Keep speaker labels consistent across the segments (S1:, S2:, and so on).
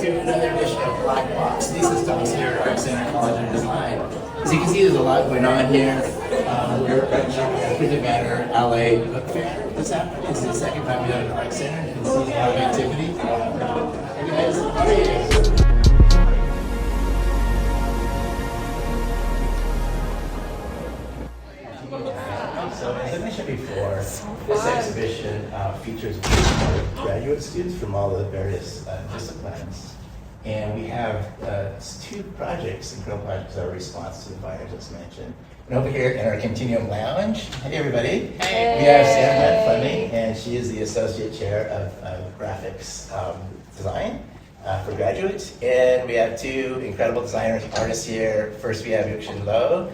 S1: to another edition of Black Box Thesis Talks here at Art Center College of Design. As you can see, there's a lot going on here. We're right now at PrintedMatter LA Book Fair this afternoon. It's the second time we've done it at Art Center, and you can see a lot of activity. Hey guys, how are you? So as I mentioned before, this exhibition features graduate students from all the various disciplines. And we have two projects, incredible projects that are response to the fires, as mentioned. And over here in our Continuum Lounge, hey everybody, we have Samjan Fleming, and she is the Associate Chair of Graphics Design for graduates. And we have two incredible designers, artists here. First we have Yuxin Luo.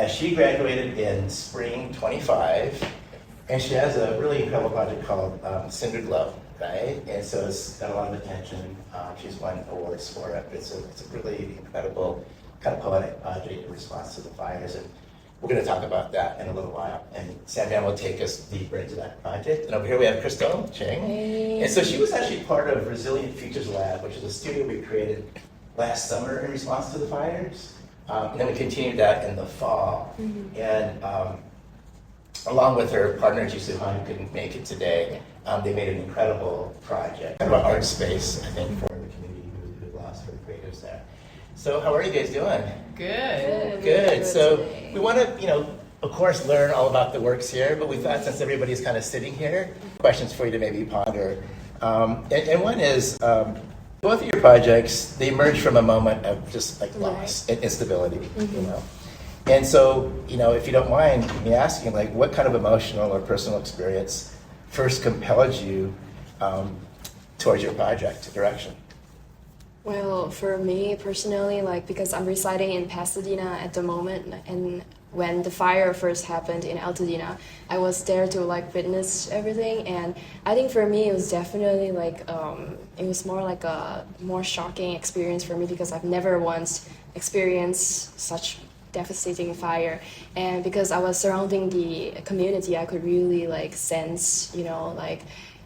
S1: She graduated in spring 25, and she has a really incredible project called Cinder Glow, right? And so it's got a lot of attention. She's won awards for it. It's a really incredible kind of poetic project in response to the fires, and we're going to talk about that in a little while. And Samjan will take us deeper into that project. And over here we have Chng.
S2: Hey.
S1: And so she was actually part of Resilient Futures Lab, which is a studio we created last summer in response to the fires. And then we continued that in the fall. Mm-hmm. And along with her partner, Yuxin Luo, who couldn't make it today, they made an incredible project, kind of an art space, I think, for the community who lost for the creatives there. So how are you guys doing?
S2: Good.
S1: So we want to, of course, learn all about the works here, but we thought since everybody's kind of sitting here, questions for you to maybe ponder. And one is, both of your projects, they emerge from a moment of just like loss and instability, mm-hmm. And so, if you don't mind me asking, like, what kind of emotional or personal experience first compelled you towards your project direction?
S2: Well, for me personally, because I'm residing in Pasadena at the moment, and when the fire first happened in Altadena, I was there to witness everything, and I think for me it was definitely it was more like a more shocking experience for me because I've never once experienced such devastating fire, and because I was surrounding the community, I could really sense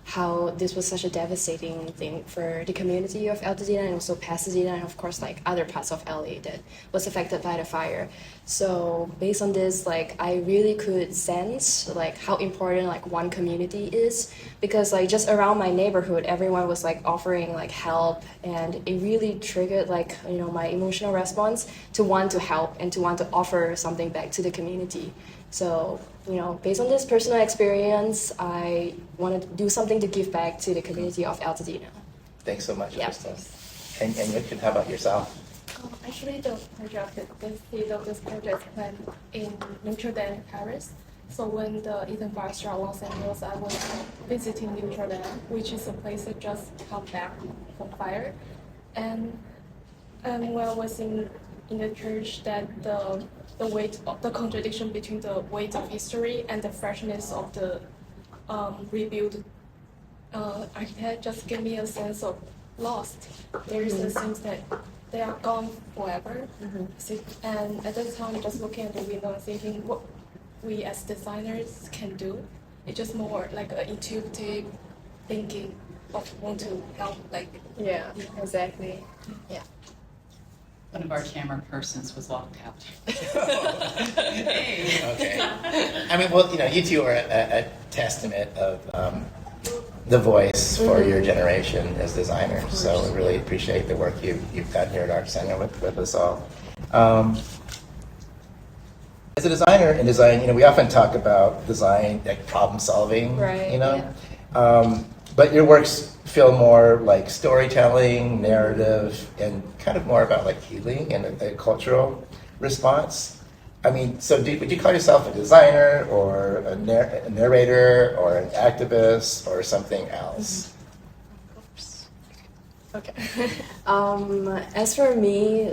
S2: how this was such a devastating thing for the community of Altadena and also Pasadena, and of course other parts of LA that was affected by the fire. So based on this, I really could sense how important one community is, because just around my neighborhood everyone was offering help, and it really triggered my emotional response to want to help and to want to offer something back to the community. So, based on this personal experience, I wanted to do something to give back to the community of Altadena.
S1: Thanks so much,
S2: Yeah.
S1: Krista. And Yuxin, how about yourself?
S3: Actually, the seed of this project planned in Notre Dame, Paris. So when the Eden fire struck Los Angeles, I was visiting Notre Dame, which is a place that just come back from fire. And when I was in the church, that the weight of the contradiction between the weight of history and the freshness of the rebuilt architect just gave me a sense of lost. There is a sense that they are gone forever. Mm-hmm. And at that time, just looking at the window and thinking what we as designers can do. It's just more like an intuitive thinking of want to help.
S2: Yeah, exactly. Yeah.
S4: One of our camera persons was locked out.
S1: Hey. Okay. I mean, well, you two are a testament of the voice for your generation as designers. So we really appreciate the work you've got here at Art Center with us all. As a designer in design, we often talk about design, problem solving,
S2: right,
S1: Yeah. But your works feel more like storytelling, narrative, and kind of more about healing and a cultural response. I mean, so would you call yourself a designer or a narrator or an activist or something else?
S2: Okay. As for me,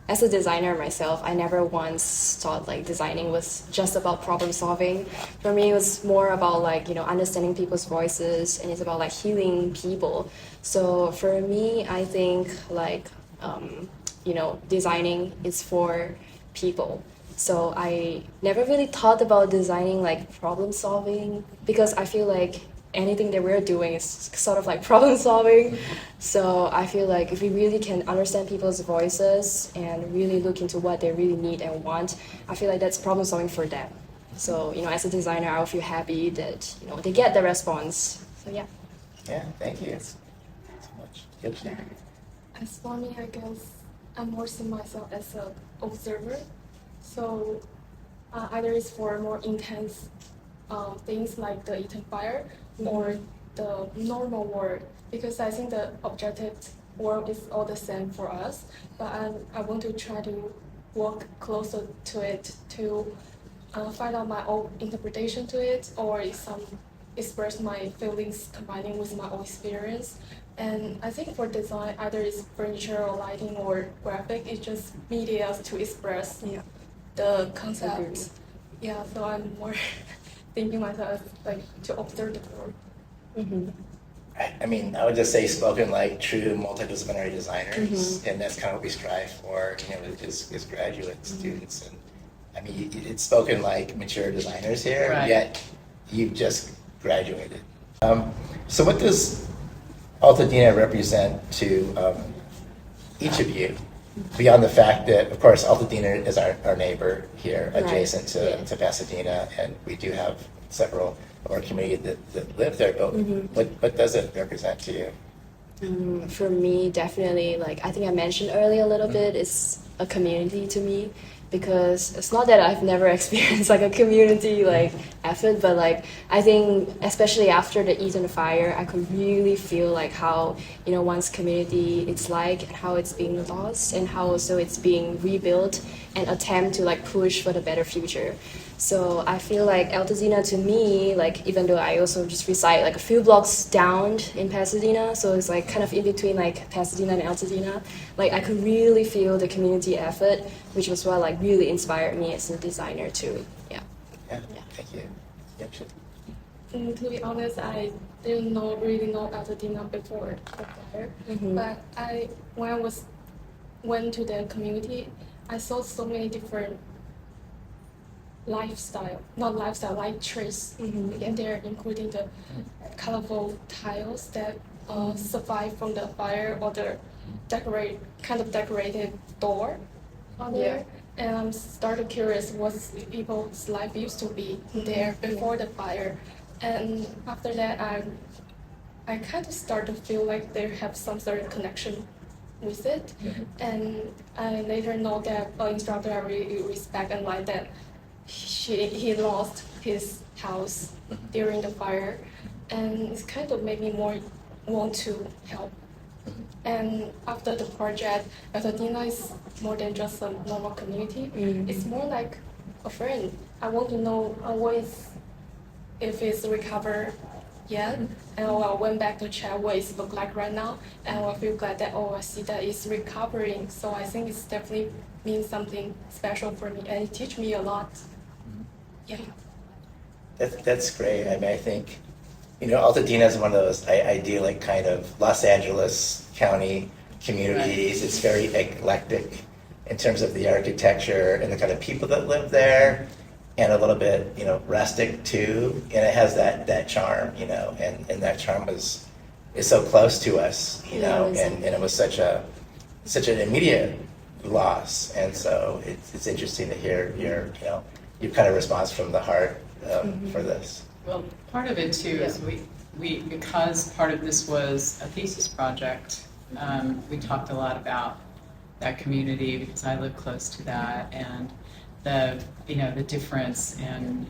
S2: as a designer myself, I never once thought designing was just about problem solving. For me, it was more about understanding people's voices, and it's about healing people. So for me, I think designing is for people. So I never really thought about designing problem solving, because I feel anything that we're doing is sort of like problem solving. So I feel like if we really can understand people's voices and really look into what they really need and want, I feel like that's problem solving for them. So, as a designer, I will feel happy that, they get the response. So yeah.
S1: Yeah, thank you so much. Yuxin.
S3: As for me, I guess I'm more seeing myself as an observer. So either it's for more intense things like the Eaton fire or the normal world, because I think the objective world is all the same for us, but I want to try to work closer to it to find out my own interpretation to it, or express my feelings combining with my own experience. And I think for design, either it's furniture or lighting or graphic, it's just media to express the concept. Yeah, so I'm more thinking myself like to observe the world.
S2: Mm-hmm.
S1: I mean, I would just say spoken like true multidisciplinary designers, and that's kind of what we strive for, as graduate students. And I mean, it's spoken like mature designers here,
S4: Right.
S1: Yet you've just graduated. So what does Altadena represent to each of you, beyond the fact that, of course, Altadena is our neighbor here, adjacent to Pasadena, and we do have several of our community that live there, but what does it represent to you?
S2: For me, definitely, like I think I mentioned earlier a little bit, it's a community to me, because it's not that I've never experienced like a community like effort, but like I think especially after the Eaton fire, I could really feel like how one's community it's like, and how it's being lost, and how also it's being rebuilt and attempt to like push for the better future. So I feel like Altadena to me, like even though I also just reside like a few blocks down in Pasadena, so it's like kind of in between like Pasadena and Altadena, like I could really feel the community effort, which was what like really inspired me as a designer too. Yeah.
S1: Thank you. Yuxin.
S3: To be honest, I didn't really know Altadena before the fire, but when I went to the community, I saw so many different light trees in there, including the colorful tiles that survived from the fire, or the decorated door on there. And I'm started curious what people's life used to be there before the fire. And after that, I kind of start to feel like they have some sort of connection with it. And I later know that an instructor I really respect and like that he lost his house during the fire, and it's kind of made me more want to help. And after the project, Altadena is more than just a normal community. It's more like a friend. I want to know if it's recovered yet, and I went back to check what it looks like right now, and I feel glad that I see that it's recovering. So I think it's definitely means something special for me, and it teach me a lot. Yeah.
S1: That's great. I mean, I think, Altadena is one of those idyllic kind of Los Angeles County communities. It's very eclectic in terms of the architecture and the kind of people that live there, and a little bit, rustic too. And it has that charm, and that charm is so close to us, and it was such an immediate loss. And so it's interesting to hear your kind of response from the heart for this.
S4: Well, part of it too is we because part of this was a thesis project, we talked a lot about that community because I live close to that, and the difference and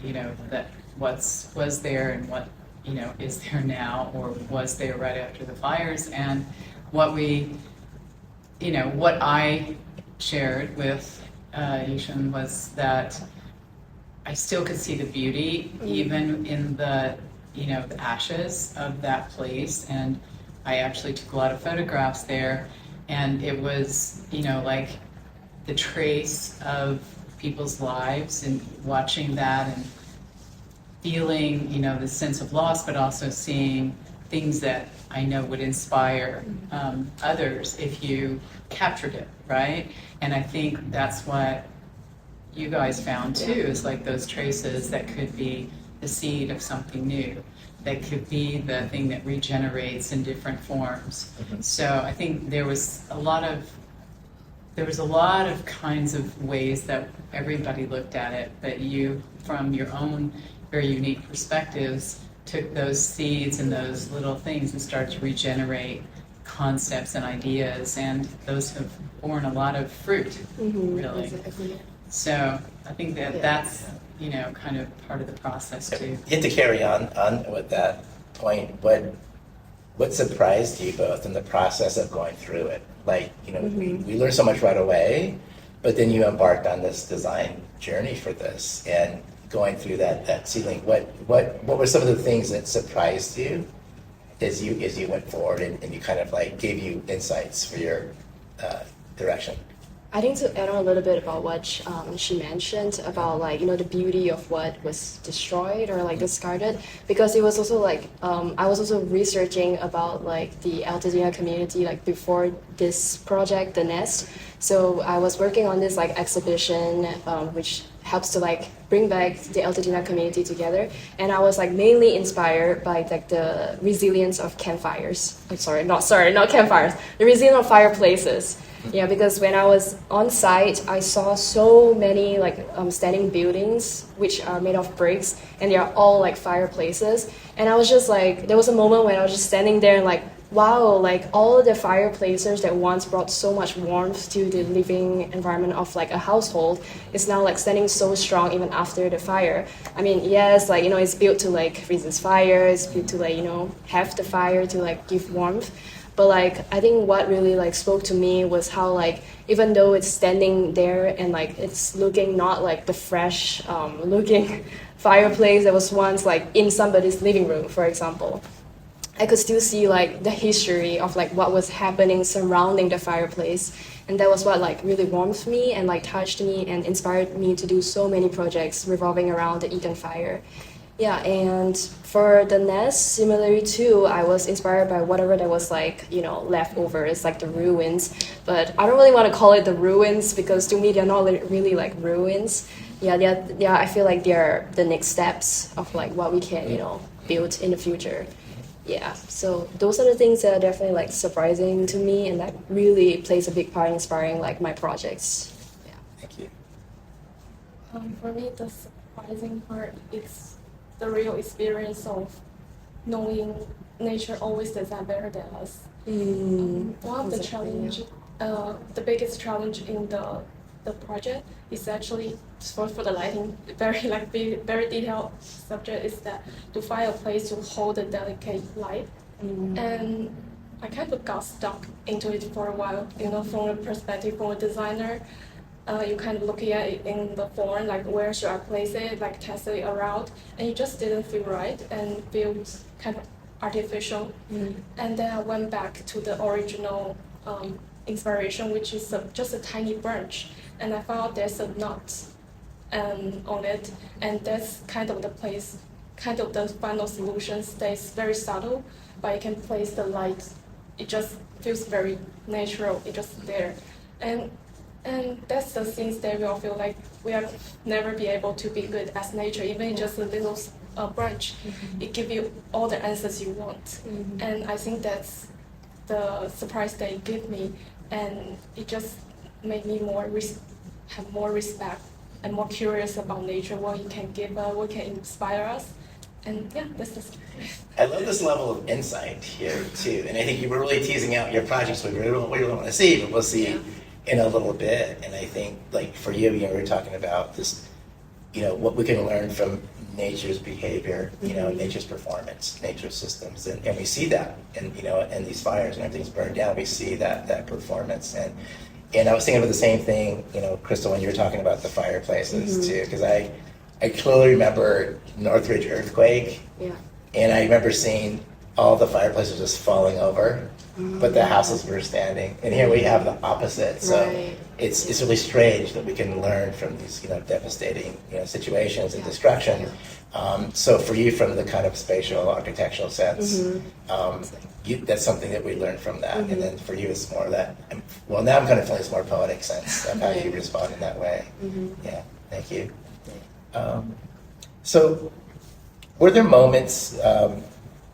S4: that was there and what is there now or was there right after the fires, and what I shared with Yuxin was that I still could see the beauty even in the the ashes of that place, and I actually took a lot of photographs there, and it was like the trace of people's lives, and watching that and feeling the sense of loss, but also seeing things that I know would inspire others if you captured it, right? And I think that's what you guys found too, is like those traces that could be the seed of something new. that could be the thing that regenerates in different forms. So I think there was a lot of kinds of ways that everybody looked at it, but you, from your own very unique perspectives, took those seeds and those little things and started to regenerate concepts and ideas, and those have borne a lot of fruit, really.
S2: Exactly.
S4: So I think that that's, you know, kind of part of the process too.
S1: And to carry on with that point, what surprised you both in the process of going through it? Like, you know, we learned so much right away, but then you embarked on this design journey for this and going through that seedling. What were some of the things that surprised you as you went forward and you kind of like gave you insights for your direction?
S2: I think to add on a little bit about what she mentioned about, like, you know, the beauty of what was destroyed or like discarded, because it was also like I was also researching about like the Altadena community like before this project, the Nest. So I was working on this like exhibition which helps to like bring back the Altadena community together, and I was like mainly inspired by like the resilience of campfires. Not campfires. The resilience of fireplaces. Yeah, because when I was on site, I saw so many like standing buildings which are made of bricks, and they are all like fireplaces. And I was just like, there was a moment when I was just standing there and like, wow, like all the fireplaces that once brought so much warmth to the living environment of like a household is now like standing so strong even after the fire. I mean, yes, like, you know, it's built to like resist fire, it's built to like, you know, have the fire to like give warmth. But like, I think what really like spoke to me was how like, even though it's standing there and like it's looking not like the fresh looking fireplace that was once like in somebody's living room, for example, I could still see like the history of like what was happening surrounding the fireplace. And that was what like really warmed me and like touched me and inspired me to do so many projects revolving around the Eden fire. Yeah, and for the nest, similarly too, I was inspired by whatever that was like, you know, left over. It's like the ruins, but I don't really want to call it the ruins because to me they're not really like ruins. Yeah, I feel like they're the next steps of like what we can, you know, build in the future. Yeah, so those are the things that are definitely like surprising to me, and that really plays a big part in inspiring like my projects. Yeah.
S1: Thank you.
S3: For me, the surprising part is the real experience of knowing nature always design better than us. One of the challenge, the biggest challenge in the project is actually for the lighting, very detailed subject is that to find a place to hold the delicate light. And I kind of got stuck into it for a while, you know, from a perspective from a designer. You kind of looking at it in the form, like where should I place it, like test it around, and it just didn't feel right and feels kind of artificial. And then I went back to the original inspiration, which is just a tiny branch, and I found there's a knot on it, and that's kind of the place, kind of the final solution stays very subtle, but you can place the light. It just feels very natural. It's just there, and that's the things that we all feel like we have never be able to be good as nature, even just a little branch. It gives you all the answers you want. And I think that's the surprise that it gave me, and it just made me have more respect and more curious about nature, what it can give us, what can inspire us. And yeah, that's the story.
S1: I love this level of insight here too, and I think you were really teasing out your projects we really want to see, but we'll see in a little bit. And I think like for you, we were talking about this, you know, what we can learn from nature's behavior, you know, nature's performance, nature's systems, and we see that, and you know, and these fires and everything's burned down, we see that performance. And I was thinking about the same thing, you know, Crystal, when you were talking about the fireplaces too, because I clearly remember Northridge earthquake, and I remember seeing all the fireplaces just falling over, but the houses were standing. And here we have the opposite. So it's really strange that we can learn from these, you know, devastating, you know, situations and destruction. So for you, from the kind of spatial architectural sense, that's something that we learned from that. And then for you, it's more that. Well, now I'm kind of feeling this more poetic sense of how you respond in that way. Yeah, thank you. So, were there moments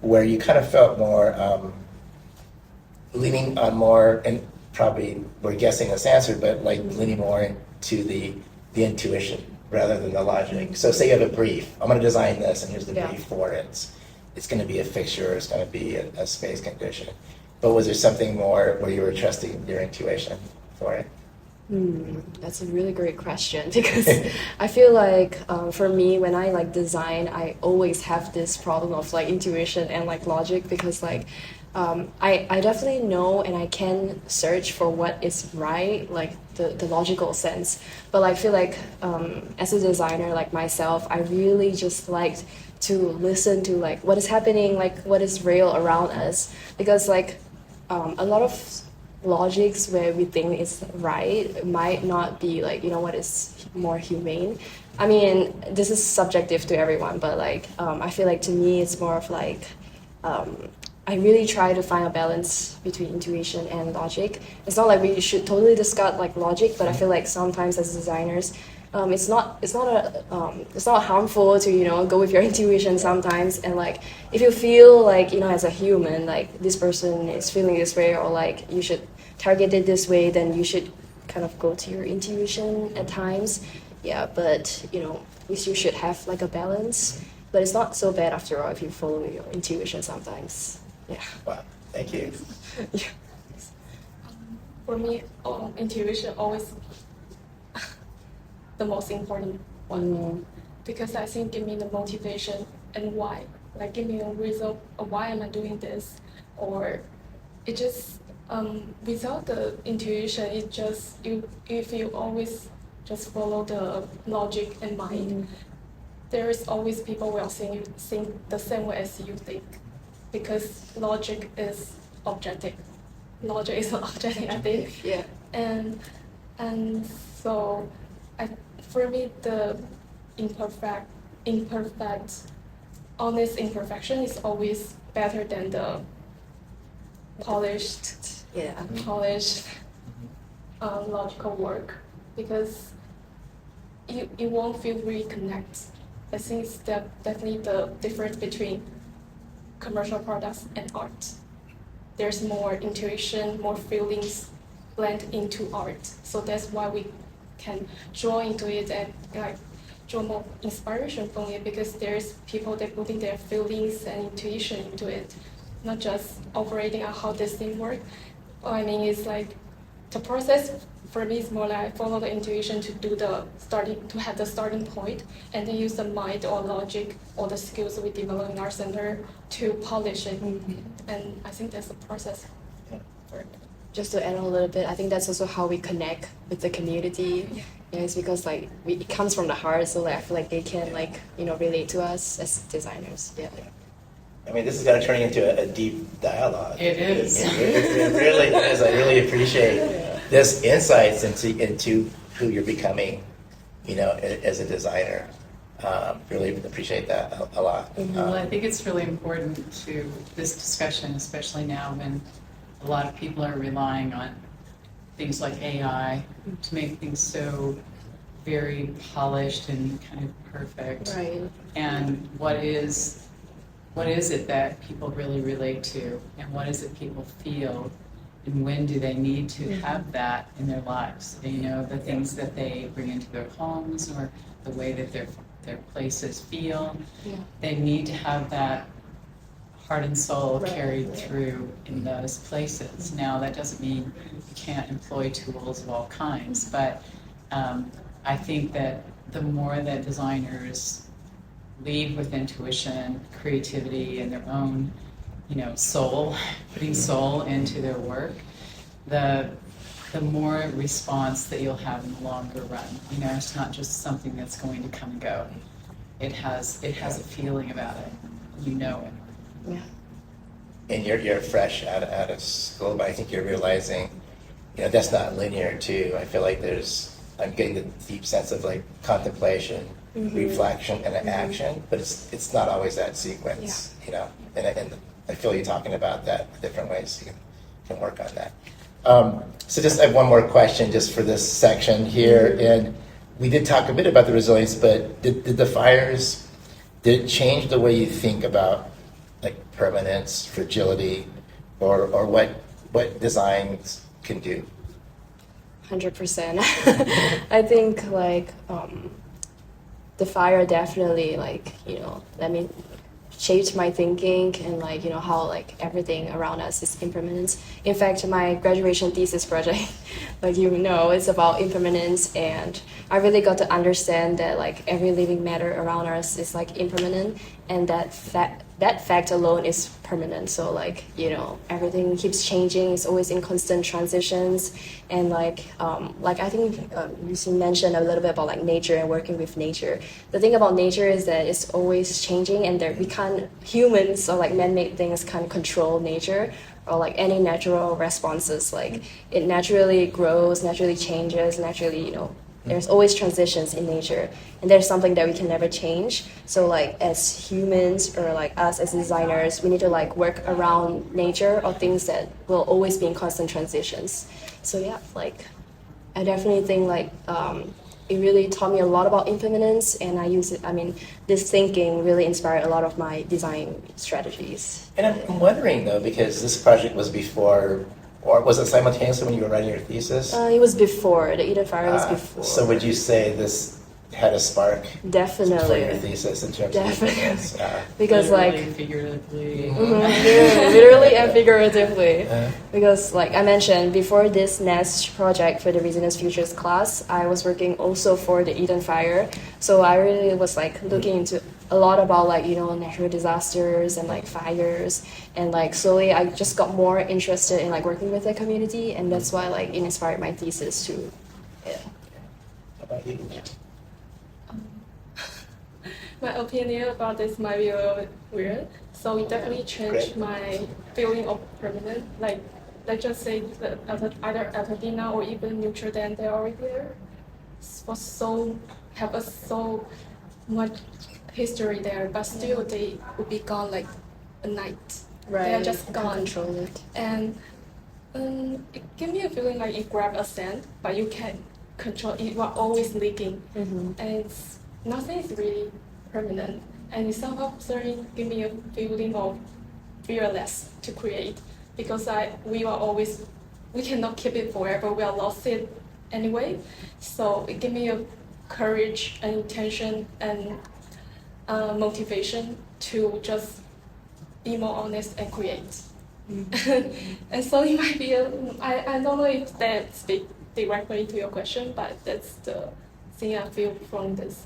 S1: where you kind of felt more leaning on more, and probably we're guessing this answer, but like leaning more into the intuition rather than the logic. So say you have a brief, I'm going to design this, and here's the brief for it. It's going to be a fixture, it's going to be a space condition. But was there something more where you were trusting your intuition for it?
S2: That's a really great question because I feel like for me, when I like design, I always have this problem of like intuition and like logic because like I definitely know and I can search for what is right, like the logical sense. But I feel like as a designer like myself, I really just liked to listen to like what is happening, like what is real around us, because like a lot of logics where we think is right might not be like, you know, what is more humane. I mean, this is subjective to everyone, but like I feel like to me it's more of like I really try to find a balance between intuition and logic. It's not like we should totally discard like logic, but I feel like sometimes as designers, it's not harmful to, you know, go with your intuition sometimes. And like if you feel like, you know, as a human, like this person is feeling this way, or like you should target it this way, then you should kind of go to your intuition at times. Yeah, but you know, at least you should have like a balance. But it's not so bad after all if you follow your intuition sometimes. Yeah.
S1: Wow, thank you.
S2: Yeah.
S3: For me, intuition always the most important one because I think give me the motivation and why. Like give me a reason of why am I doing this, or it just without the intuition, it just if you always just follow the logic and mind, there is always people will think the same way as you think, because logic is objective. Logic is not objective, I think.
S2: Yeah.
S3: And so, for me, the honest imperfection is always better than the polished logical work, because you won't feel really connected. I think it's definitely the difference between commercial products and art. There's more intuition, more feelings blend into art. So that's why we can draw into it and like draw more inspiration from it, because there's people that putting their feelings and intuition into it, not just operating on how this thing works. I mean, it's like the process for me is more like follow the intuition to have the starting point, and then use the mind or logic or the skills we develop in our center to polish it. And I think that's the process.
S2: Just to add on a little bit, I think that's also how we connect with the community. Yeah, it's because like it comes from the heart, so like I feel like they can like, you know, relate to us as designers. Yeah.
S1: I mean, this is kind of turning into a deep dialogue.
S4: It is.
S1: It really is. I really appreciate this insights into who you're becoming, you know, as a designer. Really appreciate that a lot.
S4: Well, I think it's really important to this discussion, especially now when a lot of people are relying on things like AI to make things so very polished and kind of perfect.
S2: Right.
S4: And what is it that people really relate to, and what is it people feel, and when do they need to have that in their lives? You know, the things that they bring into their homes, or the way that their places feel.
S2: Yeah.
S4: They need to have that heart and soul
S2: Right.
S4: carried through in those places. Now, that doesn't mean you can't employ tools of all kinds, but I think that the more that designers lead with intuition, creativity, and their own, you know, soul, putting soul into their work, the more response that you'll have in the longer run. You know, it's not just something that's going to come and go. It has a feeling about it. You know it.
S2: Yeah.
S1: And you're fresh out of school, but I think you're realizing, you know, that's not linear too. I feel like I'm getting the deep sense of like contemplation, reflection, and action, but it's not always that sequence, you know. And I feel you talking about that different ways you can work on that. So just I have one more question just for this section here, and we did talk a bit about the resilience, but did the fires, did it change the way you think about like permanence, fragility, or what designs can do?
S2: 100%. I think like the fire definitely like let me shaped my thinking and like how like everything around us is impermanence. In fact, my graduation thesis project, like it's about impermanence, and I really got to understand that like every living matter around us is like impermanent, and that fact alone is permanent. So like everything keeps changing. It's always in constant transitions, and like I think you mentioned a little bit about like nature and working with nature. The thing about nature is that it's always changing, and we can't, humans or like man-made things can't control nature or like any natural responses. Like it naturally grows, naturally changes, naturally there's always transitions in nature, and there's something that we can never change. So like as humans or like us as designers, we need to like work around nature or things that will always be in constant transitions. So yeah, like I definitely think like it really taught me a lot about impermanence, and I use it. I mean, this thinking really inspired a lot of my design strategies.
S1: And I'm wondering though, because this project was before, or was it simultaneously when you were writing your thesis?
S2: It was before, the Eden Fire was before.
S1: So would you say this had a spark
S2: Definitely
S1: for your thesis in terms of impermanence?
S2: because
S4: Literally,
S2: like
S4: figuratively.
S2: literally and figuratively. Because like I mentioned before, this next project for the Resilience Futures class, I was working also for the Eden Fire. So I really was like looking into a lot about like natural disasters and like fires, and like slowly I just got more interested in like working with the community, and that's why like it inspired my thesis too. Yeah.
S1: How about you?
S3: My opinion about this might be a little bit weird. So it definitely changed my feeling of permanent. Like, let's just say that either Altadena or even Neutral Dam, they're already there. Have so much history there, but still they would be gone like a night.
S2: Right.
S3: They are just gone.
S2: Control it.
S3: And it gave me a feeling like you grab a sand, but you can't control it. You are always leaking, and nothing is really permanent. And it's somehow starting give me a feeling of fearless to create, because we cannot keep it forever. We are lost it anyway. So it gave me a courage and intention and motivation to just be more honest and create. And so it might be I don't know if that speaks directly to your question, but that's the thing I feel from this.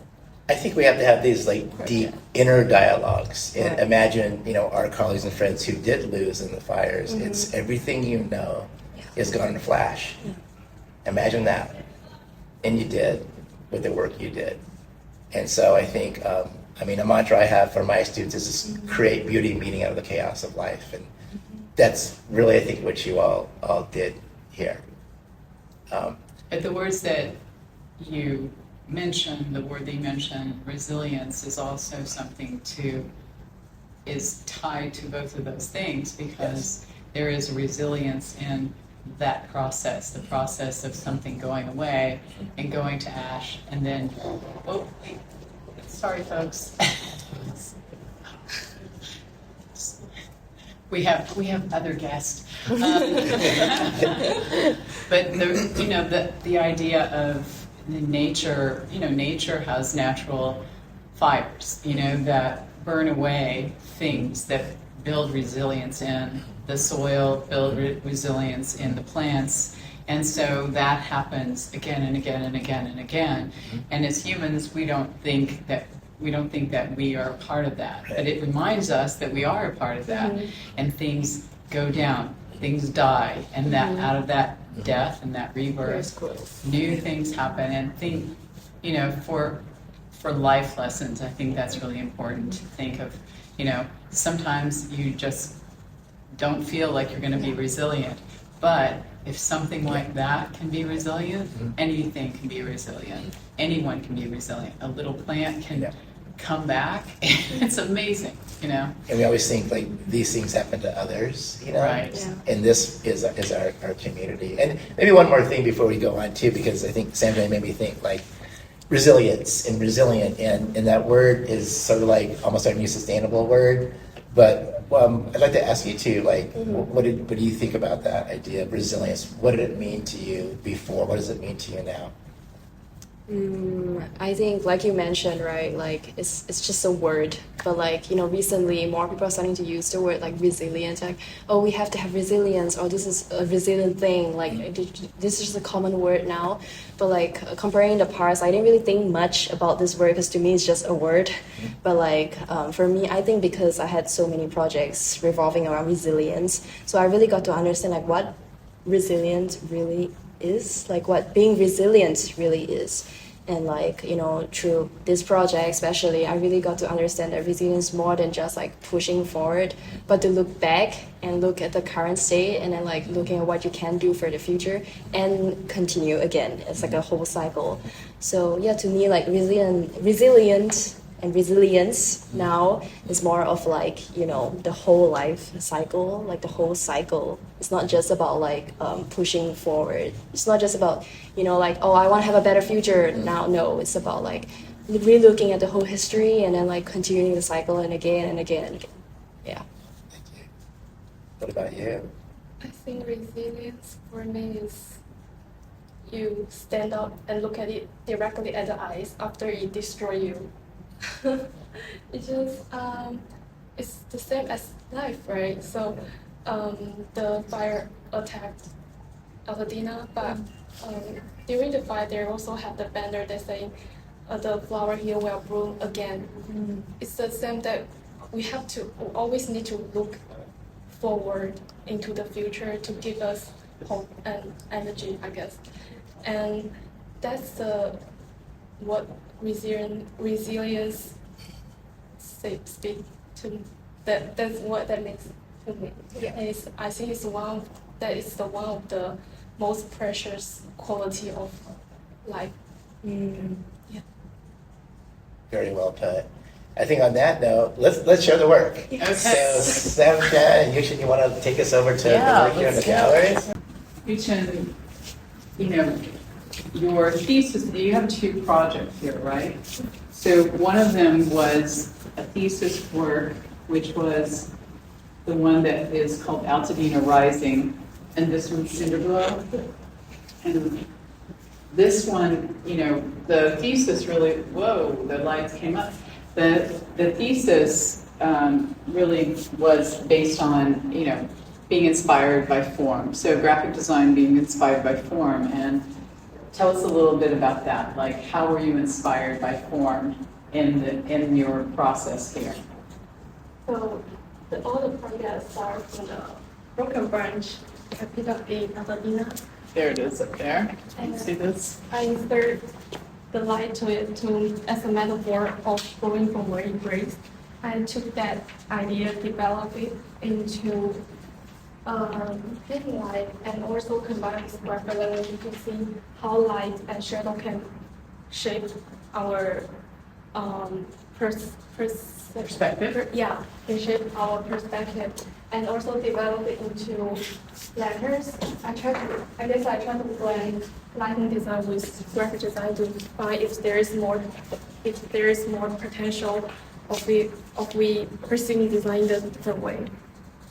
S1: I think we have to have these like deep inner dialogues, and imagine our colleagues and friends who did lose in the fires. It's everything is gone in a flash. Imagine that, and you did with the work you did. And so I think a mantra I have for my students is just create beauty meaning out of the chaos of life, and that's really I think what you all did here.
S4: But the words that you mentioned, the word that you mentioned, resilience, is also something is tied to both of those things, because there is resilience in that process, the process of something going away and going to ash, and then, sorry folks. We have other guests. But the idea of nature, nature has natural fires, that burn away things that build resilience in the soil, build resilience in the plants. And so that happens again and again and again and again. And as humans, we don't think that we are a part of that. But it reminds us that we are a part of that. And things go down, things die, and that out of that death and that rebirth, new things happen. And for life lessons, I think that's really important to think of. Sometimes you just don't feel like you're going to be resilient, but if something like that can be resilient, anything can be resilient. Anyone can be resilient. A little plant can come back. It's amazing, And
S1: we always think like these things happen to others,
S4: Right.
S2: Yeah.
S1: And this is our community. And maybe one more thing before we go on too, because I think Samjan made me think like resilience and resilient, and that word is sort of like almost our new sustainable word, but I'd like to ask you too, like, what do you think about that idea of resilience? What did it mean to you before? What does it mean to you now?
S2: I think, like you mentioned, right, like it's just a word, but like, recently more people are starting to use the word like resilient, like, oh, we have to have resilience, or this is a resilient thing, like this is a common word now. But like comparing the past, I didn't really think much about this word because to me it's just a word. But like for me, I think because I had so many projects revolving around resilience, so I really got to understand like what resilient really is, like what being resilient really is. And like, through this project especially, I really got to understand that resilience more than just like pushing forward, but to look back and look at the current state and then like looking at what you can do for the future and continue again. It's like a whole cycle. So yeah, to me, like resilient and resilience now is more of like, the whole life cycle, like the whole cycle. It's not just about like pushing forward. It's not just about, like, oh, I want to have a better future now. No, it's about like re-looking at the whole history and then like continuing the cycle and again and again and again. Yeah.
S1: Thank you. What about you?
S3: I think resilience for me is you stand up and look at it directly at the eyes after it destroys you. It's just it's the same as life, right? So the fire attacked Altadena, but during the fire they also have the banner that say the flower here will bloom again. It's the same that we always need to look forward into the future to give us hope and energy, I guess. And that's what resilience speak to me. That's what that makes to me.
S2: Yeah.
S3: And I think it's one of the most precious quality of life. Yeah.
S1: Very well put. I think on that note, let's show the work.
S4: Okay.
S1: So Samjan and Yuxin, you want to take us over to the work here in the gallery?
S4: Yuxin, your thesis, you have two projects here, right? So one of them was a thesis work, which was the one that is called Altadena Rising, and this one's Cinderglow. And this one, the thesis really, whoa, the lights came up. The thesis really was based on, being inspired by form. So graphic design being inspired by form. And tell us a little bit about that. Like, how were you inspired by form in your process here?
S3: So all the projects start from the broken branch I picked up in Altadena.
S4: There it is up there. Can you
S3: And
S4: see this?
S3: I insert the light to it as a metaphor of going from where it breaks. I took that idea, developed it into hidden light, and also combine with graphic language to see how light and shadow can shape our
S4: Perspective?
S3: Yeah, they shape our perspective, and also develop it into letters. I try to blend lighting design with graphic design to find if there is more potential of we pursuing design in a different way.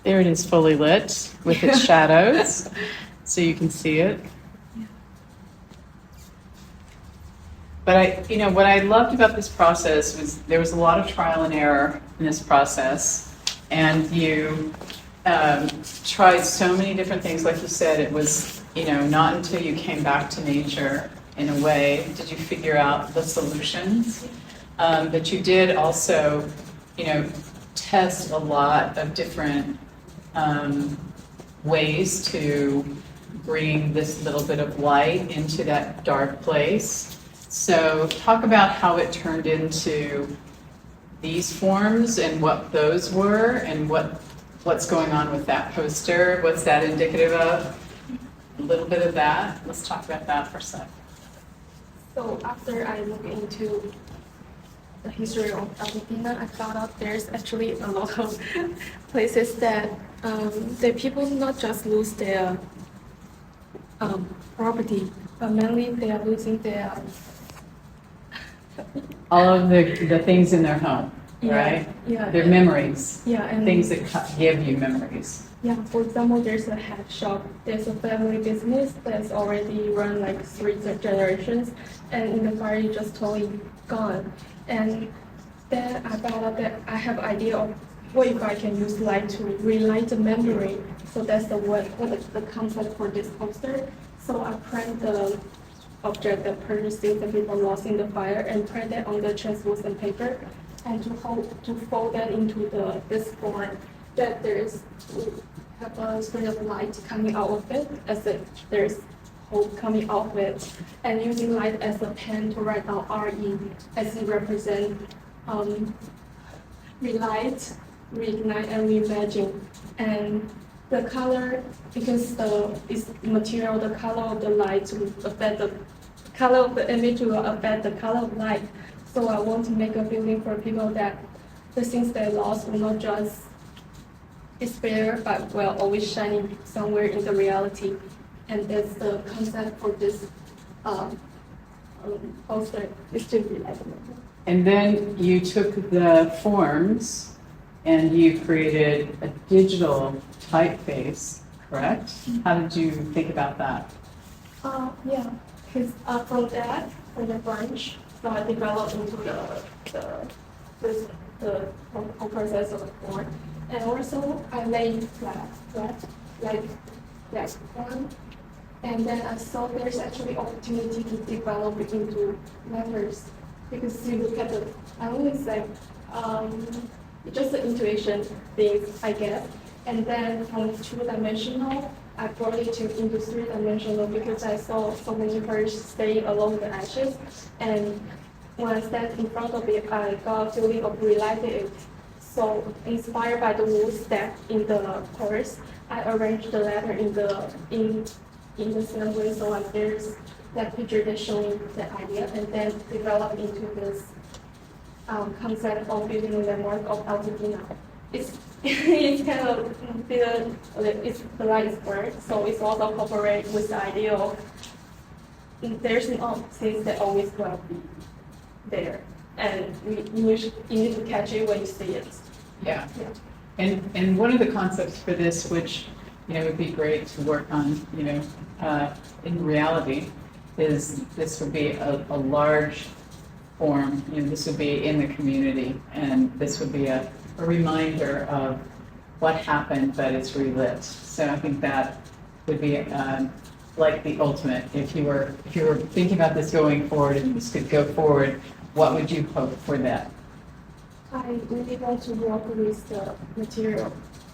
S4: There it is, fully lit with its shadows, so you can see it. But what I loved about this process was there was a lot of trial and error in this process, and you tried so many different things. Like you said, it was, not until you came back to nature, in a way, did you figure out the solutions. But you did also, test a lot of different ways to bring this little bit of light into that dark place. So talk about how it turned into these forms and what those were and what's going on with that poster. What's that indicative of? A little bit of that. Let's talk about that for a sec.
S3: So after I look into the history of Altadena, I found out there's actually a lot of places that the people not just lose their property, but mainly they are losing their
S4: All of the things in their home. right?
S3: Yeah.
S4: They're memories,
S3: Yeah, and
S4: things that give you memories.
S3: yeah, for example, there's a hat shop. There's a family business that's already run like 3 generations, and in the fire, it's just totally gone. And then I found out that I have idea of what if I can use light to relight the memory. So that's the concept for this poster. So I print the object that purchased things that people lost in the fire and print that on the translucent paper, and to fold that into this form that there's have a sort of light coming out of it, as if there's hope coming out of it, and using light as a pen to write out RE as it represent relight, reignite, and reimagine. And the color, because this material, the color of the light will affect the color of the image will affect the color of light. So I want to make a feeling for people that the things they lost will not just despair, but will always shining somewhere in the reality. And that's the concept for this poster, is to be like.
S4: And then you took the forms and you created a digital typeface, correct? How did you think about that?
S3: Yeah, because from the branch, so I developed into the whole process of the form. And also I laid flat, like that one. And then I saw there's actually opportunity to develop it into letters. Because you look at I always say, it's just an intuition thing, I guess. And then from 2-dimensional, I brought it into 3-dimensional because I saw so many birds staying along the edges. And when I stand in front of it, I got a feeling of relighting it. So inspired by the wood stack in the course, I arranged the letter in the same way. So like there's that picture that's showing the idea, and then develop into this concept of building a landmark of Altadena. It's kind of it's the right word, so it's also incorporate with the idea of there's not things that always will be there, and you need to catch it when you see it.
S4: Yeah. And one of the concepts for this, which would be great to work on, in reality, is this would be a large form. This would be in the community, and this would be a reminder of what happened, but it's relit. So I think that would be like the ultimate. If you were thinking about this going forward, and this could go forward, what would you hope for that?
S3: I really want to work with the material,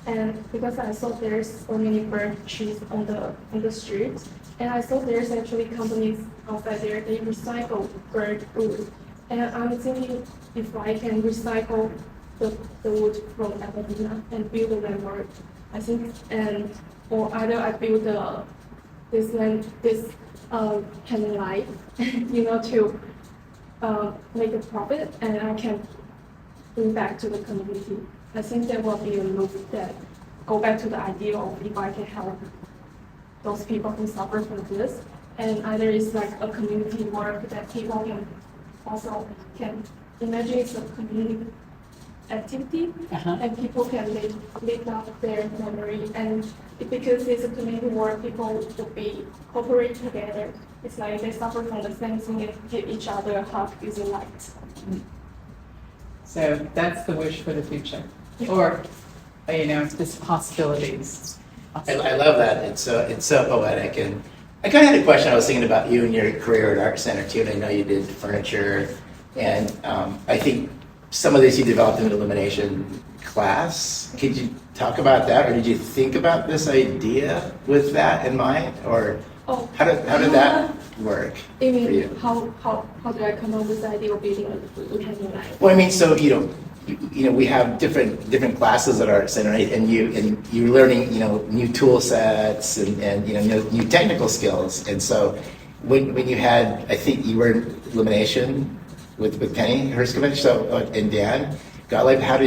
S3: and because I saw there's so many bird trees on the street, and I saw there's actually companies outside there, they recycle bird food, and I'm thinking if I can recycle the wood from Altadena and build a landmark, I think, or either I build this pen light, to make a profit, and I can bring back to the community. I think there will be a loop that go back to the idea of if I can help those people who suffer from this, and either it's like a community work that people can also imagine it's a community activity, and people can live up their memory, and because it's a community work, people will be cooperate together. It's like they suffer from the same thing and give each other a hug using light.
S4: So that's the wish for the future, or this possibilities.
S1: I love that. It's so poetic. And I kind of had a question. I was thinking about you and your career at Art Center too, and I know you did furniture, and I think some of this you developed in an illumination class. Could you talk about that, or did you think about this idea with that in mind, or how did that work for you?
S3: How do I come up with the idea of building a hanging light?
S1: Well, I mean, so we have different classes at Art Center, right? and you're learning new tool sets and new technical skills. And so when you had, I think you were in illumination with Penny Herskovich, and Dan Gottlieb, how were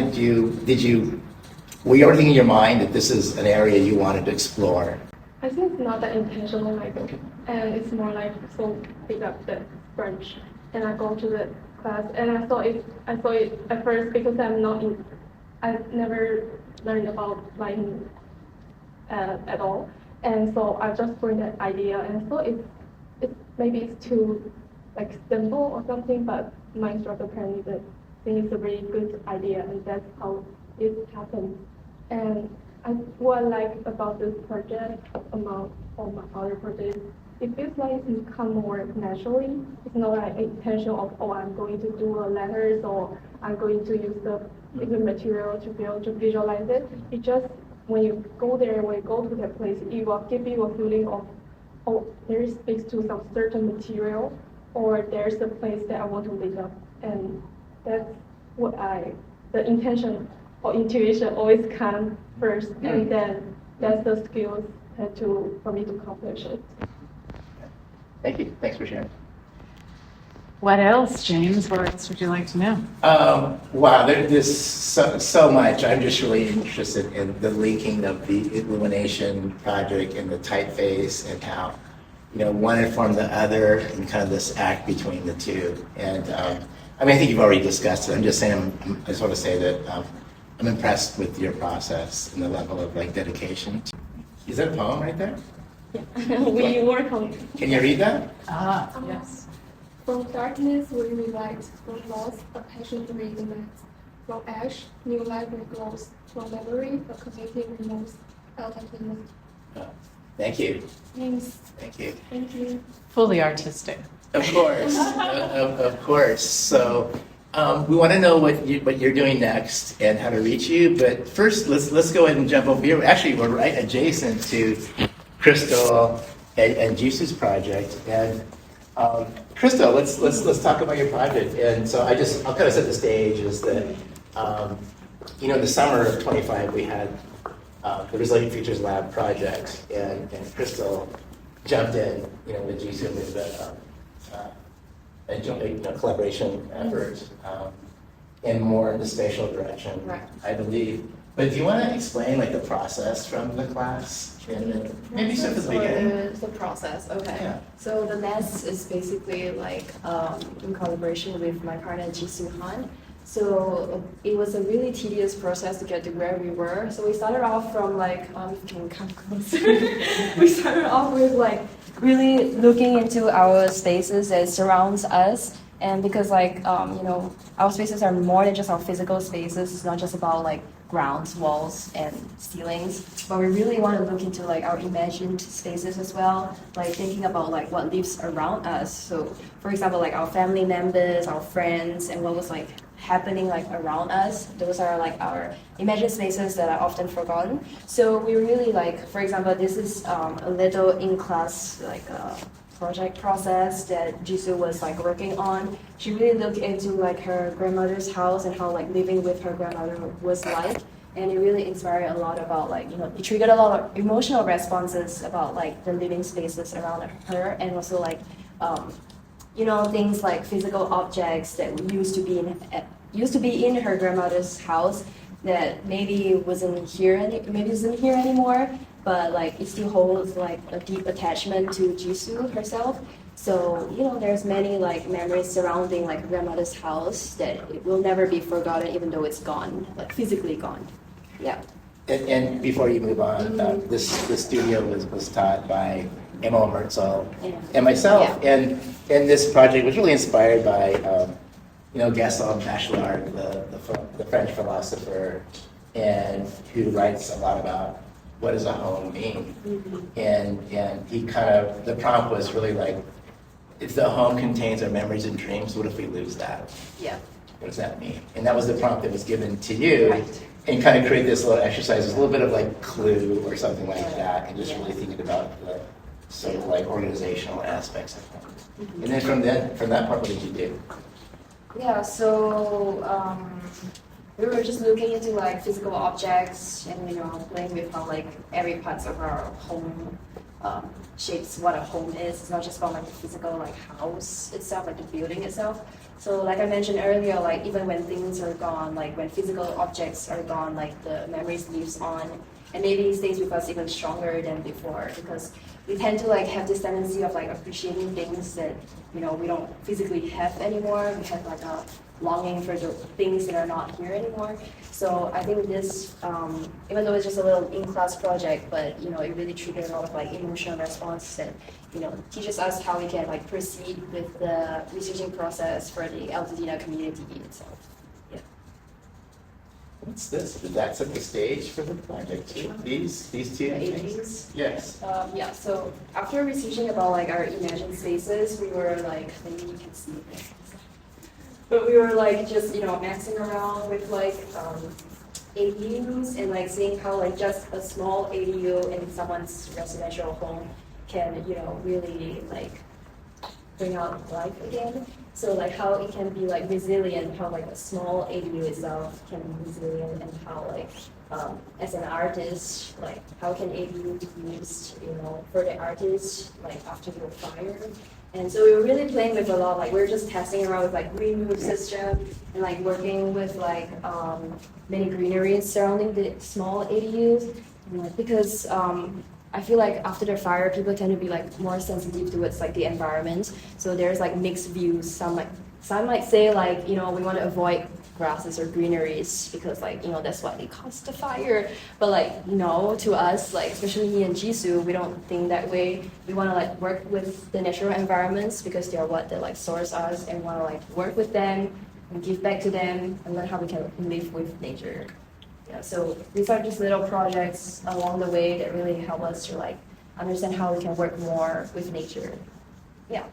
S1: you ever thinking in your mind that this is an area you wanted to explore?
S3: I think not that intentional, and it's more like so pick up the branch, and I go to the class, and I saw it at first because I've never learned about lighting at all, and so I just bring that idea, and so maybe it's too like simple or something, but my instructor apparently think it's a really good idea, and that's how it happened. And what I like about this project among all my other projects, it feels like it come more naturally. It's not like intention of, oh, I'm going to do letters or I'm going to use the material to be able to visualize it. It just, when you go there, when you go to that place, it will give you a feeling of, oh, there is space to some certain material, or there's a place that I want to light up. And that's what the intention or intuition always comes first, and then that's the skills for me to accomplish it.
S1: Thank you. Thanks for sharing.
S4: What else, James? What else would you like to know?
S1: Wow, there's so much. I'm just really interested in the linking of the illumination project and the typeface and how, one informed the other and kind of this act between the two. And I think you've already discussed it. I'm just saying, I just want to say that I'm impressed with your process and the level of dedication. Is that a poem right there?
S3: Yeah, we work on it.
S1: Can you read that?
S4: Yes.
S3: From darkness we relight, from loss a passion reignites, from ash new life glows, from memory a community removes.
S1: Thank you.
S3: Thanks.
S1: Thank you.
S3: Thank you.
S4: Fully artistic.
S1: Of course, of course. So we want to know what you're doing next and how to reach you. But first, let's go ahead and jump over here. Actually, we're right adjacent to Crystal and Jisu's project. And Crystal, let's talk about your project. And so I'll kind of set the stage. Is that in the summer of 25 we had the Resilient Futures Lab project, and Crystal jumped in, with Jisu with a collaboration effort, and more in the spatial direction,
S2: Right.
S1: I believe. But do you want to explain the process from the class? And then maybe start at the beginning.
S2: The process, okay.
S1: Yeah.
S2: So the mess is basically in collaboration with my partner Jisu Han. So it was a really tedious process to get to where we were. So we started off from if you can come closer. We started off with really looking into our spaces that surrounds us. And because our spaces are more than just our physical spaces. It's not just about grounds, walls, and ceilings, but we really want to look into our imagined spaces as well, thinking about what lives around us. So for example, our family members, our friends, and what was happening around us. Those are our imagined spaces that are often forgotten. So we really for example, this is a little in-class project process that Jisoo was like working on. She really looked into like her grandmother's house and how like living with her grandmother was like, and it really inspired a lot about like, you know, it triggered a lot of emotional responses about like the living spaces around her, and also like you know, things like physical objects that used to be in her grandmother's house that maybe isn't here anymore, but like it still holds like a deep attachment to Jisoo herself. So, you know, there's many like memories surrounding like grandmother's house that it will never be forgotten, even though it's gone, like physically gone. Yeah.
S1: And before you move on, the studio was taught by Emil Merzel and myself,
S2: Yeah.
S1: and this project was really inspired by you know, Gaston Bachelard, the French philosopher, and who writes a lot about what does a home mean.
S2: Mm-hmm.
S1: And he kind of, the prompt was really like, if the home contains our memories and dreams, what if we lose that?
S2: Yeah.
S1: What does that mean? And that was the prompt that was given to you.
S2: Right.
S1: And kind of create this little exercise, this little bit of like clue or something like that, and just really thinking about the sort of like organizational aspects of it.
S2: Mm-hmm.
S1: And then from that part, what did you do?
S2: Yeah, so we were just looking into like physical objects and, you know, playing with how like every parts of our home shapes what a home is. It's not just about like the physical like house itself, like the building itself. So like I mentioned earlier, like even when things are gone, like when physical objects are gone, like the memories lives on. and maybe it stays with us even stronger than before because we tend to like have this tendency of like appreciating things that we don't physically have anymore. We have like a longing for the things that are not here anymore. So I think this, even though it's just a little in-class project, but it really triggered a lot of like emotional response that teaches us how we can like proceed with the researching process for the Altadena community itself. Yeah.
S1: What's this? Did that set the stage for the project too? These two
S2: The
S1: things?
S2: AGs?
S1: Yes.
S2: Yeah, so after researching about like our imagined spaces, we were like, maybe you can see this. But we were like just, messing around with like ADUs and like seeing how like just a small ADU in someone's residential home can, really like bring out life again. So like how it can be like resilient, how like a small ADU itself can be resilient, and how like as an artist, like how can ADU be used, for the artist like after the fire. And so we were really playing with a lot, like we were just testing around with like green roof system and like working with like many greeneries surrounding the small ADUs. And, like, because I feel like after the fire, people tend to be like more sensitive towards like the environment. So there's like mixed views. Some might say like, we want to avoid grasses or greeneries because like, that's what they caused the fire. But like, no, to us, like especially me and Jisoo, we don't think that way. We want to like work with the natural environments because they are what they like source us, and want to like work with them and give back to them and learn how we can live with nature. Yeah, so these are just little projects along the way that really help us to like understand how we can work more with nature. Yeah.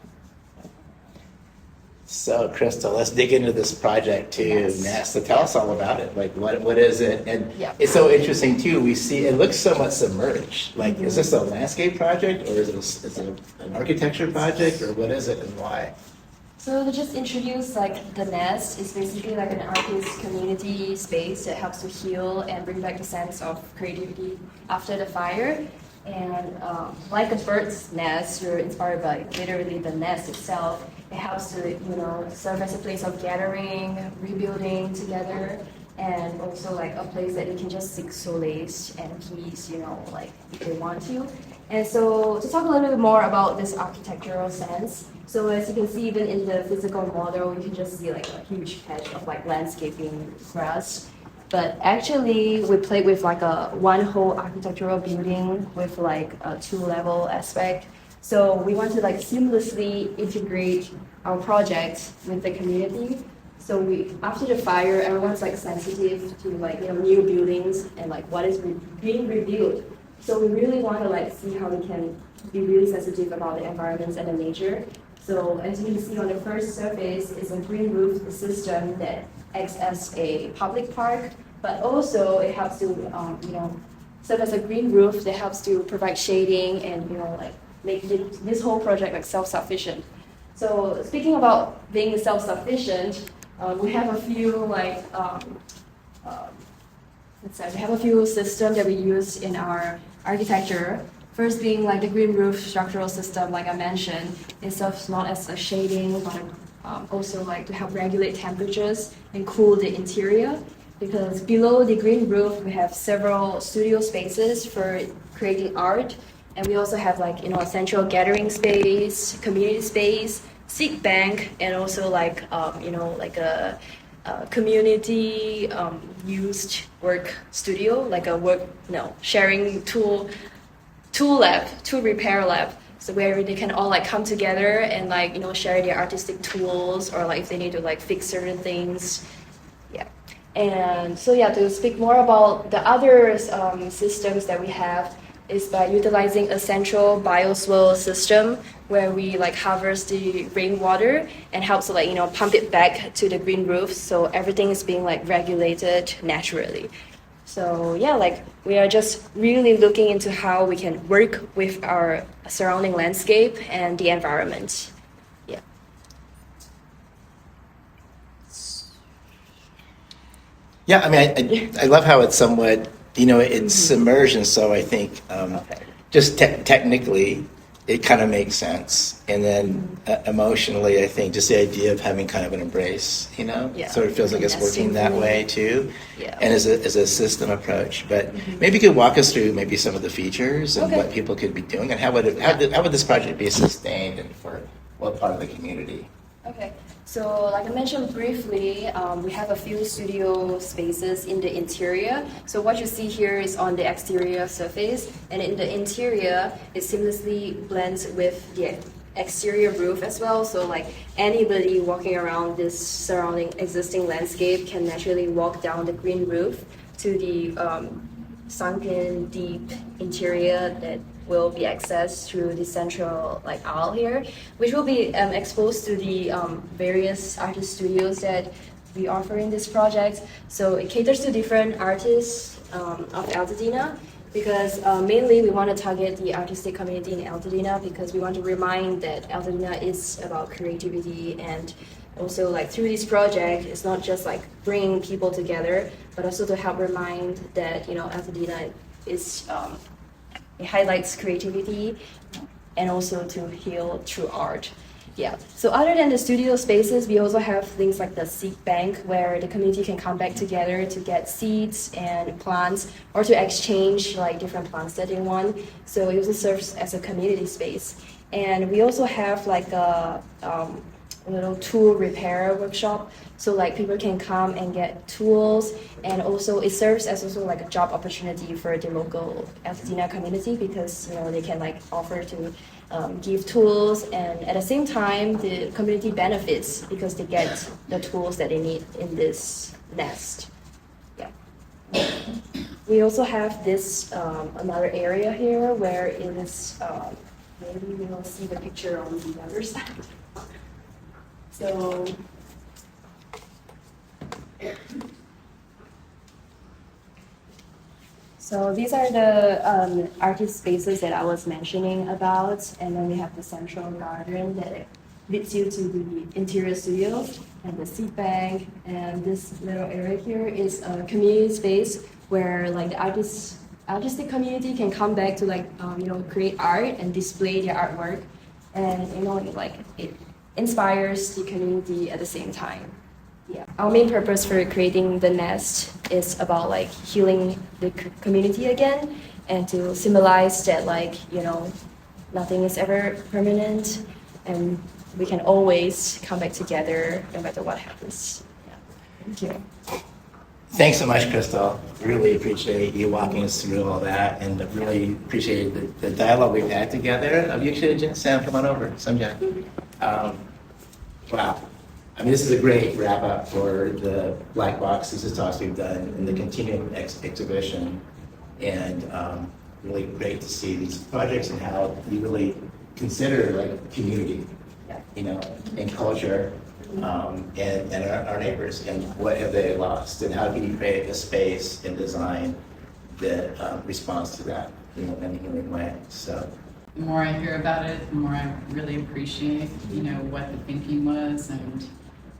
S1: So, Crystal, let's dig into this project too.
S2: Yes.
S1: So tell us all about it. Like, what is it? And
S2: Yeah.
S1: it's so interesting too. We see it looks somewhat submerged. Like, is this a landscape project, or is it an architecture project, or what is it and why?
S2: So to just introduce like the nest is basically like an artist community space that helps to heal and bring back the sense of creativity after the fire. And like a bird's nest, you're inspired by literally the nest itself. It helps to, serve as a place of gathering, rebuilding together, and also like a place that you can just seek solace and peace, like if they want to. And so to talk a little bit more about this architectural sense, so as you can see even in the physical model, you can just see like a huge patch of like landscaping grass. But actually, we played with like a one whole architectural building with like a two-level aspect. So we want to like seamlessly integrate our project with the community. So after the fire, everyone's like sensitive to like new buildings and like what is being rebuilt. So we really want to like see how we can be really sensitive about the environments and the nature. So as you can see on the first surface is a green roof system that acts as a public park, but also it helps to serve as a green roof that helps to provide shading and like make this whole project like self-sufficient. So speaking about being self-sufficient, we have a few like we have a few systems that we use in our architecture. First being like the green roof structural system, like I mentioned, it serves not as a shading, but also like to help regulate temperatures and cool the interior. Because below the green roof, we have several studio spaces for creating art. And we also have like, a central gathering space, community space, seat bank, and also like, like a community used work studio, like a sharing tool repair lab. So where they can all like come together and like, share their artistic tools, or like if they need to like fix certain things. Yeah. And so to speak more about the other systems that we have is by utilizing a central bioswale system where we like harvest the rainwater and helps to like, pump it back to the green roof. So everything is being like regulated naturally. So like we are just really looking into how we can work with our surrounding landscape and the environment. Yeah.
S1: Yeah, I mean, I love how it's somewhat, it's submerged, and so I think just technically, it kind of makes sense. And then emotionally, I think just the idea of having kind of an embrace,
S2: Yeah.
S1: sort of feels like it's working that way too.
S2: Yeah.
S1: And as a system approach. But maybe you could walk us through maybe some of the features and
S2: Okay.
S1: what people could be doing, and how would this project be sustained and for what part of the community?
S2: Okay, so like I mentioned briefly, we have a few studio spaces in the interior. So what you see here is on the exterior surface, and in the interior, it seamlessly blends with the exterior roof as well. So like anybody walking around this surrounding existing landscape can naturally walk down the green roof to the sunken, deep interior that will be accessed through the central aisle here, which will be exposed to the various artist studios that we offer in this project. So it caters to different artists of Altadena, because mainly we want to target the artistic community in Altadena, because we want to remind that Altadena is about creativity, and also through this project, it's not just bringing people together, but also to help remind that Altadena is it highlights creativity and also to heal through art. Yeah. So other than the studio spaces, we also have things like the seed bank, where the community can come back together to get seeds and plants, or to exchange different plants that they want. So it also serves as a community space. And we also have a little tool repair workshop, so people can come and get tools, and also it serves as also a job opportunity for the local Altadena community, because they can offer to give tools, and at the same time the community benefits because they get the tools that they need in this nest. Yeah. We also have this another area here where it is maybe we will see the picture on the other side. So these are the artist spaces that I was mentioning about, and then we have the central garden that leads you to the interior studio and the seed bank, and this little area here is a community space where the artistic community can come back to create art and display their artwork, and it inspires the community at the same time. Yeah. Our main purpose for creating the nest is about healing the community again, and to symbolize that nothing is ever permanent, and we can always come back together no matter what happens. Yeah. Thank you.
S1: Thanks so much, Crystal. Really appreciate you walking us through all that, and really appreciate the dialogue we've had together. Yuxin and Sam, come on over. Samjan. Wow. I mean, this is a great wrap up for the Black Box Thesis talks we've done and the continuing exhibition. And really great to see these projects and how you really consider community, and culture, and our neighbors, and what have they lost, and how can you create a space and design that responds to that, in a healing way. So.
S4: The more I hear about it, the more I really appreciate, what the thinking was, and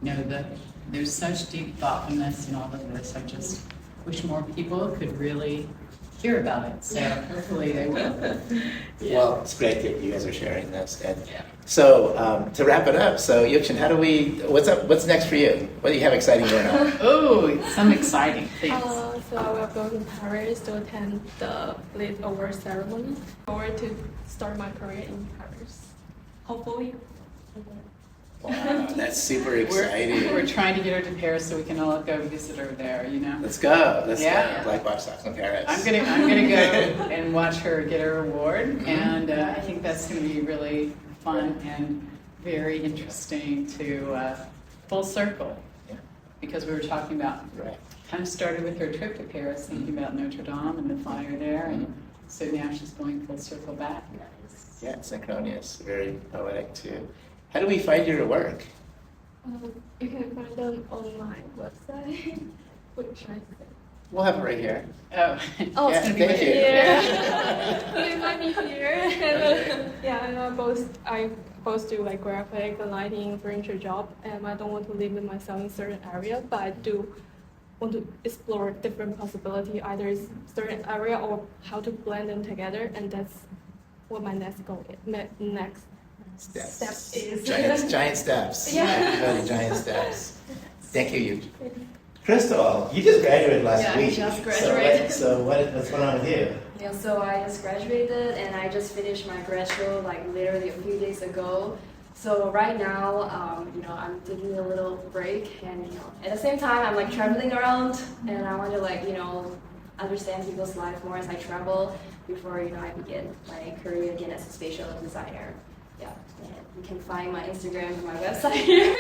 S4: that there's such deep thoughtfulness in all of this. I just wish more people could really hear about it. So hopefully they will.
S1: Yeah. Well, it's great that you guys are sharing this. And so to wrap it up, so Yuxin, what's up? What's next for you? What do you have exciting going on?
S4: Oh, some exciting things.
S3: So I will go to Paris to attend the Lit Award ceremony. Forward to start my career in Paris. Hopefully.
S1: Wow, that's super exciting.
S4: We're trying to get her to Paris so we can all go visit her there,
S1: Let's go. Let's go.
S4: Yeah.
S1: Black Box Talks in Paris.
S4: I'm gonna go and watch her get her award, and I think that's gonna be really fun and very interesting to full circle, because we were talking about kind of started with her trip to Paris, thinking about Notre Dame and the fire there, and so now she's going full circle back.
S1: Yeah, synchronous, very poetic too. How do we find your work?
S3: You can find them on my website. Which I say.
S1: We'll have it right here.
S4: Oh,
S1: Yeah,
S4: it's gonna be
S1: thank you.
S3: Yeah. You can find me here. And I both do graphic and lighting furniture job, and I don't want to limit myself in certain area, but I do want to explore different possibility, either certain area or how to blend them together, and that's what my next goal is, next
S1: Steps.
S3: step is.
S1: Giant steps.
S3: Yeah.
S1: Really giant steps. Thank you, Yuxin. Crystal, you just graduated last
S2: Yeah, I
S1: week.
S2: just
S1: So
S2: graduated.
S1: what's going on with you?
S2: Yeah, so I just graduated and I just finished my grad show like literally a few days ago. So right now, I'm taking a little break and at the same time I'm like traveling around and I want to understand people's life more as I travel before I begin my career again as a spatial designer. Yeah, and you can find my Instagram and my website here.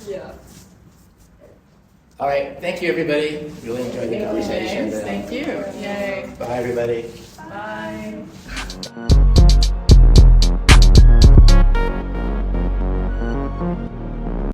S2: Yeah.
S1: All right, thank you, everybody. Really enjoyed the conversation.
S4: Thanks. Thank you. Yay.
S1: Bye, everybody.
S4: Bye.